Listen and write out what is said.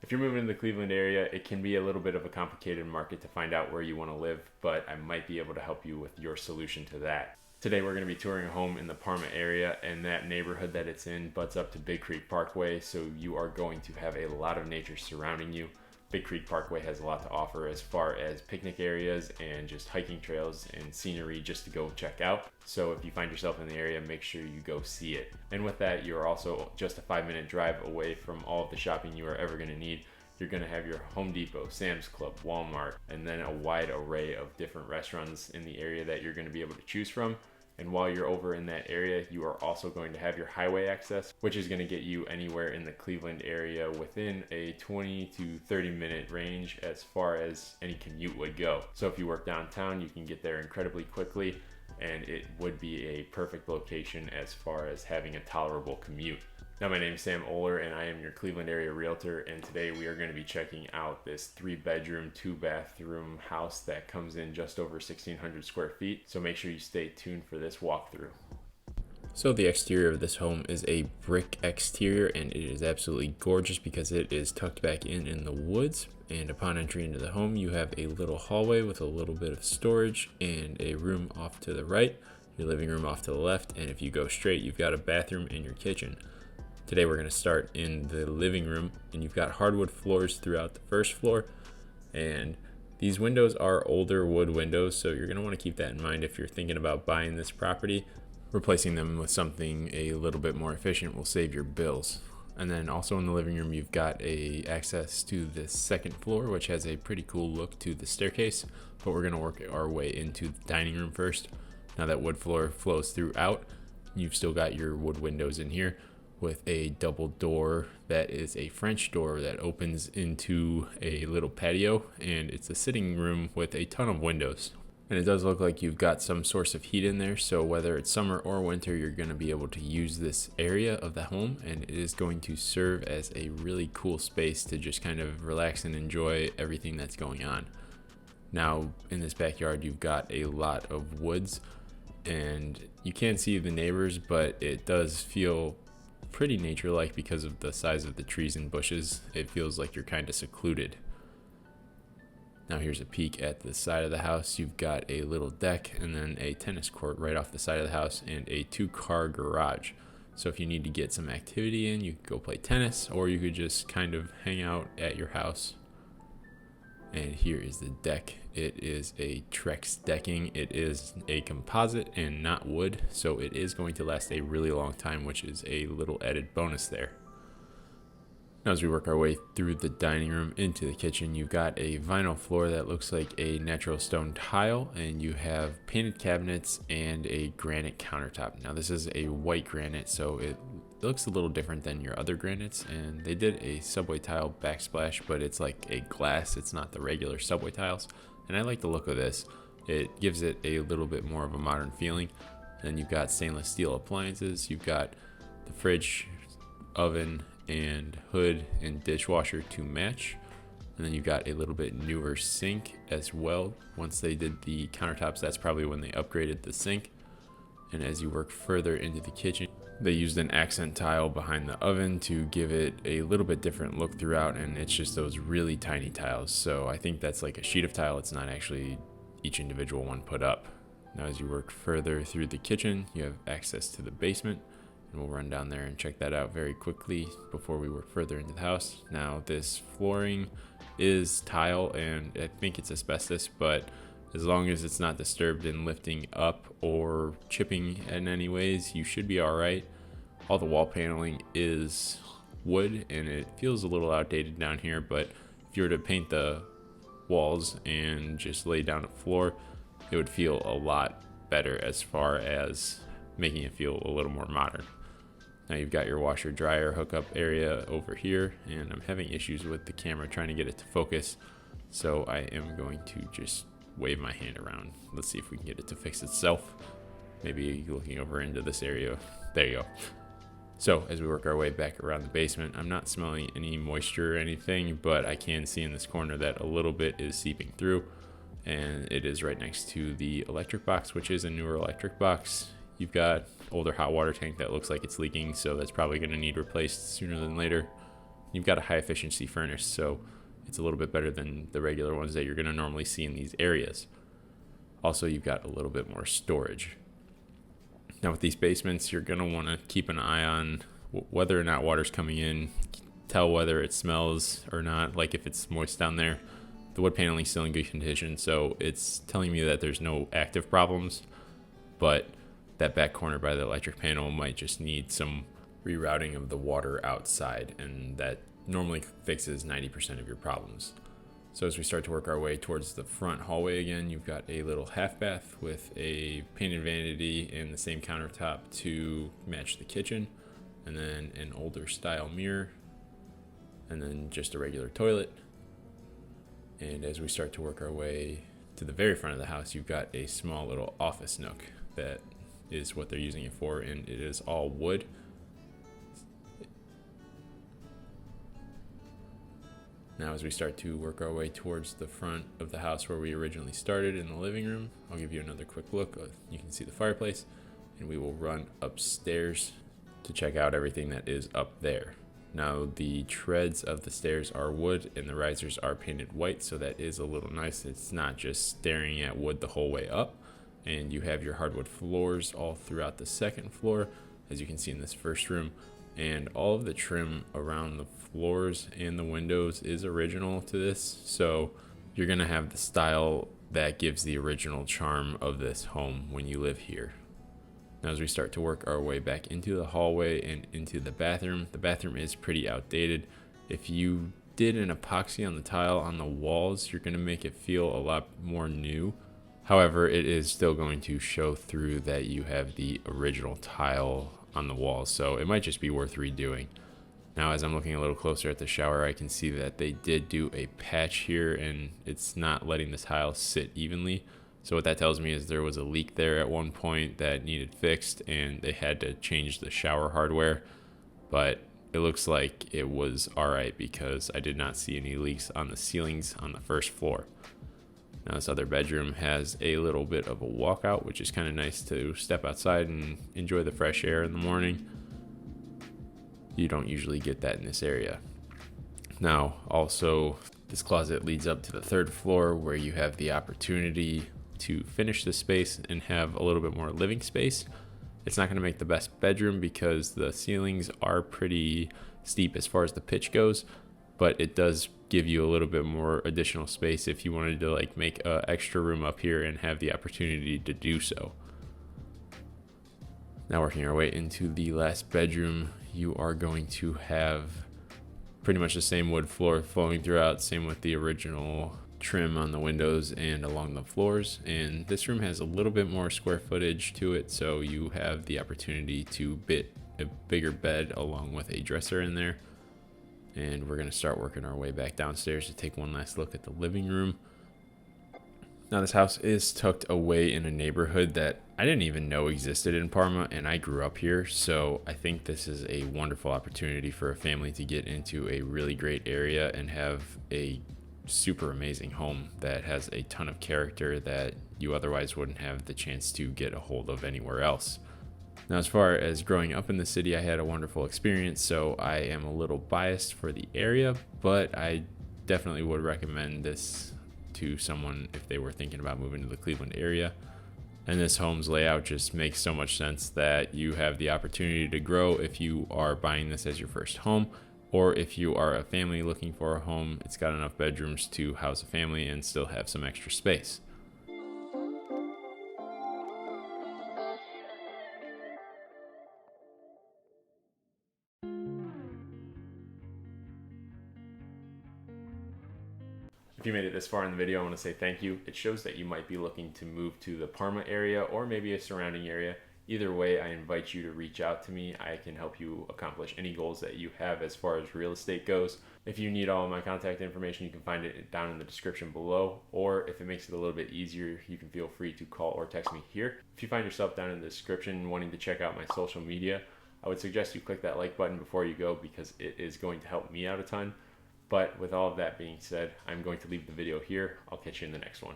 If you're moving to the Cleveland area, it can be a little bit of a complicated market to find out where you want to live, but I might be able to help you with your solution to that. Today we're going to be touring a home in the Parma area, and that neighborhood that it's in butts up to Big Creek Parkway, so you are going to have a lot of nature surrounding you. Big Creek Parkway has a lot to offer as far as picnic areas and just hiking trails and scenery just to go check out. So if you find yourself in the area, make sure you go see it. And with that, you're also just a 5-minute drive away from all of the shopping you are ever going to need. You're going to have your Home Depot, Sam's Club, Walmart, and then a wide array of different restaurants in the area that you're going to be able to choose from. And while you're over in that area, you are also going to have your highway access, which is going to get you anywhere in the Cleveland area within a 20 to 30 minute range as far as any commute would go. So if you work downtown, you can get there incredibly quickly, and it would be a perfect location as far as having a tolerable commute. Now, my name is Sam Oler, and I am your Cleveland area realtor, and today we are going to be checking out this 3-bedroom, 2-bathroom house that comes in just over 1,600 square feet. So make sure you stay tuned for this walkthrough. So the exterior of this home is a brick exterior, and it is absolutely gorgeous because it is tucked back in the woods. And upon entry into the home, you have a little hallway with a little bit of storage and a room off to the right, your living room off to the left, and if you go straight, you've got a bathroom and your kitchen. Today we're going to start in the living room, and you've got hardwood floors throughout the first floor, and these windows are older wood windows, so you're going to want to keep that in mind if you're thinking about buying this property. Replacing them with something a little bit more efficient will save your bills. And then also in the living room, you've got access to the second floor, which has a pretty cool look to the staircase, but we're going to work our way into the dining room first. Now that wood floor flows throughout, you've still got your wood windows in here, with a double door that is a French door that opens into a little patio, and it's a sitting room with a ton of windows. And it does look like you've got some source of heat in there, so whether it's summer or winter, you're going to be able to use this area of the home, and it is going to serve as a really cool space to just kind of relax and enjoy everything that's going on. Now, in this backyard, you've got a lot of woods, and you can't see the neighbors, but it does feel pretty nature-like because of the size of the trees and bushes. It feels like you're kind of secluded. Now here's a peek at the side of the house. You've got a little deck and then a tennis court right off the side of the house and a 2-car garage. So if you need to get some activity in, you could go play tennis, or you could just kind of hang out at your house. And here is the deck. It is a Trex decking. It is a composite and not wood, so it is going to last a really long time, which is a little added bonus there. Now, as we work our way through the dining room into the kitchen, you've got a vinyl floor that looks like a natural stone tile, and you have painted cabinets and a granite countertop. Now, this is a white granite, so it looks a little different than your other granites, and they did a subway tile backsplash, but it's like a glass. It's not the regular subway tiles, and I like the look of this. It gives it a little bit more of a modern feeling. Then you've got stainless steel appliances. You've got the fridge, oven, and hood and dishwasher to match. And then you've got a little bit newer sink as well. Once they did the countertops, that's probably when they upgraded the sink. And as you work further into the kitchen, they used an accent tile behind the oven to give it a little bit different look throughout, and it's just those really tiny tiles. So I think that's like a sheet of tile. It's not actually each individual one put up. Now as you work further through the kitchen, you have access to the basement, and we'll run down there and check that out very quickly before we work further into the house. Now this flooring is tile, and I think it's asbestos, but as long as it's not disturbed in lifting up or chipping in any ways, you should be all right. All the wall paneling is wood, and it feels a little outdated down here, but if you were to paint the walls and just lay down a floor, it would feel a lot better as far as making it feel a little more modern. Now you've got your washer dryer hookup area over here, and I'm having issues with the camera trying to get it to focus, so I am going to just wave my hand around. Let's see if we can get it to fix itself. Maybe looking over into this area. There you go. So as we work our way back around the basement, I'm not smelling any moisture or anything, but I can see in this corner that a little bit is seeping through, and it is right next to the electric box, which is a newer electric box. You've got older hot water tank that looks like it's leaking, so that's probably going to need replaced sooner than later. you've got a high efficiency furnace, so it's a little bit better than the regular ones that you're going to normally see in these areas. Also, you've got a little bit more storage. Now with these basements, you're going to want to keep an eye on whether or not water's coming in, tell whether it smells or not, like if it's moist down there. The wood paneling's still in good condition, so it's telling me that there's no active problems, but that back corner by the electric panel might just need some rerouting of the water outside, and that normally fixes 90% of your problems. So as we start to work our way towards the front hallway again, you've got a little half bath with a painted vanity and the same countertop to match the kitchen, and then an older style mirror, and then just a regular toilet. And as we start to work our way to the very front of the house, you've got a small little office nook that is what they're using it for, and it is all wood. Now as we start to work our way towards the front of the house where we originally started in the living room, I'll give you another quick look. You can see the fireplace, and we will run upstairs to check out everything that is up there. Now the treads of the stairs are wood and the risers are painted white, so that is a little nice. It's not just staring at wood the whole way up. And you have your hardwood floors all throughout the second floor, as you can see in this first room. And all of the trim around the floors and the windows is original to this, so you're gonna have the style that gives the original charm of this home when you live here. Now as we start to work our way back into the hallway and into the bathroom is pretty outdated. If you did an epoxy on the tile on the walls, you're gonna make it feel a lot more new. However, it is still going to show through that you have the original tile on the walls, so it might just be worth redoing. Now as I'm looking a little closer at the shower, I can see that they did do a patch here, and it's not letting the tile sit evenly. So what that tells me is there was a leak there at one point that needed fixed, and they had to change the shower hardware. But it looks like it was alright because I did not see any leaks on the ceilings on the first floor. Now this other bedroom has a little bit of a walkout, which is kind of nice to step outside and enjoy the fresh air in the morning. You don't usually get that in this area. Now also, this closet leads up to the third floor where you have the opportunity to finish the space and have a little bit more living space. It's not going to make the best bedroom because the ceilings are pretty steep as far as the pitch goes, but it does give you a little bit more additional space if you wanted to like make an extra room up here and have the opportunity to do so. Now working our way into the last bedroom, you are going to have pretty much the same wood floor flowing throughout, same with the original trim on the windows and along the floors. And this room has a little bit more square footage to it, so you have the opportunity to fit a bigger bed along with a dresser in there. And we're going to start working our way back downstairs to take one last look at the living room. Now this house is tucked away in a neighborhood that I didn't even know existed in Parma, and I grew up here, so I think this is a wonderful opportunity for a family to get into a really great area and have a super amazing home that has a ton of character that you otherwise wouldn't have the chance to get a hold of anywhere else. Now, as far as growing up in the city, I had a wonderful experience, so I am a little biased for the area, but I definitely would recommend this to someone if they were thinking about moving to the Cleveland area. And this home's layout just makes so much sense that you have the opportunity to grow if you are buying this as your first home, or if you are a family looking for a home. It's got enough bedrooms to house a family and still have some extra space. If you made it this far in the video, I want to say thank you. It shows that you might be looking to move to the Parma area or maybe a surrounding area. Either way, I invite you to reach out to me. I can help you accomplish any goals that you have as far as real estate goes. If you need all of my contact information, you can find it down in the description below, or if it makes it a little bit easier, you can feel free to call or text me here. If you find yourself down in the description wanting to check out my social media, I would suggest you click that like button before you go because it is going to help me out a ton. But with all of that being said, I'm going to leave the video here. I'll catch you in the next one.